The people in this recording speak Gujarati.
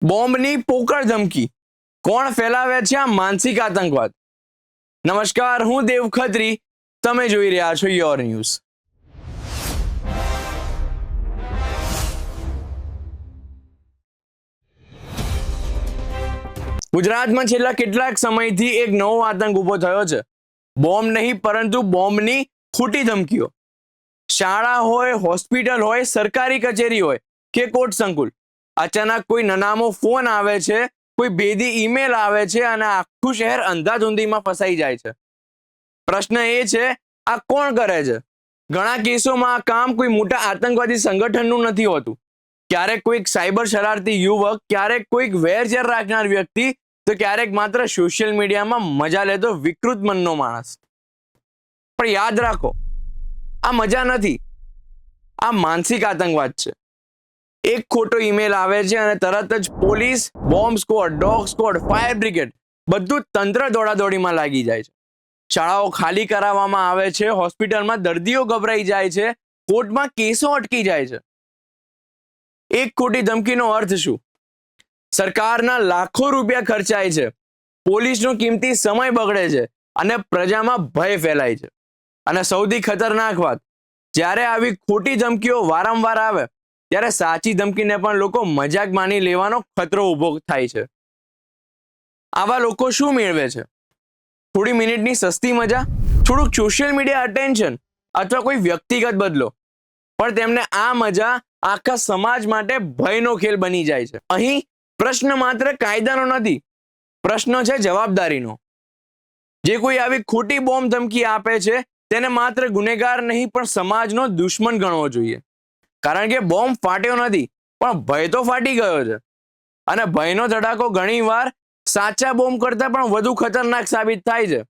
બોમ્બની પોકળ ધમકી, કોણ ફેલાવે છે આ માનસિક આતંકવાદ? નમસ્કાર, હું દેવ ખત્રી, તમે જોઈ રહ્યા છો યોર ન્યૂઝ. ગુજરાતમાં છેલ્લા કેટલાક સમયથી એક નવો આતંક ઉભો થયો છે. બોમ્બ નહીં પરંતુ બોમ્બની ખોટી ધમકીઓ. શાળા હોય, હોસ્પિટલ હોય, સરકારી કચેરી હોય કે કોર્ટ સંકુલ, અચાનક કોઈ નનામો ફોન આવે છે, કોઈ ભેદી ઈમેલ આવે છે અને આખું શહેર અંધાધૂંધીમાં ફસાઈ જાય છે. પ્રશ્ન એ છે, આ કોણ કરે છે? ઘણા કેસોમાં આ કામ કોઈ મોટા આતંકવાદી સંગઠનનું નથી હોતું. ક્યારેક કોઈક સાયબર શરારતી યુવક, ક્યારેક કોઈક વેરઝેર રાખનાર વ્યક્તિ, તો ક્યારેક માત્ર સોશિયલ મીડિયામાં મજા લેતો વિકૃત મનનો માણસ. પણ યાદ રાખો, આ મજા નથી, આ માનસિક આતંકવાદ છે. એક ખોટો ઈમેલ આવે છે અને તરત જ police, bomb squad, dog squad, fire brigade બધું તંત્ર દોડાદોડીમાં લાગી જાય છે. શાળાઓ ખાલી કરાવવામાં આવે છે, હોસ્પિટલમાં દર્દીઓ ગભરાઈ જાય છે, કોર્ટમાં કેસો અટકી જાય છે. એક ખોટી ધમકીનો અર્થ શું? સરકારના લાખો રૂપિયા ખર્ચાય છે, પોલીસનો કિંમતી સમય બગડે છે અને પ્રજામાં ભય ફેલાય છે. અને સૌથી ખતરનાક વાત, જ્યારે આવી ખોટી ધમકીઓ વારંવાર આવે ત્યારે સાચી ધમકીને પણ લોકો મજાક માની લેવાનો ખતરો ઊભો થાય છે. આવા લોકો શું મેળવે છે? થોડી મિનિટની સસ્તી મજા, થોડુંક સોશિયલ મીડિયા અટેન્શન અથવા કોઈ વ્યક્તિગત બદલો. પણ તેમને આ મજા આખા સમાજ માટે ભયનો ખેલ બની જાય છે. અહીં પ્રશ્ન માત્ર કાયદાનો નથી, પ્રશ્ન છે જવાબદારીનો. જે કોઈ આવી ખોટી બોમ્બ ધમકી આપે છે તેને માત્ર ગુનેગાર નહીં પણ સમાજનો દુશ્મન ગણવો જોઈએ. કારણ કે બોમ્બ ફાટ્યો નથી, પણ ભય તો ફાટી ગયો છે. અને ભયનો ધડાકો ઘણીવાર સાચા બોમ્બ કરતાં પણ વધુ ખતરનાક સાબિત થાય છે.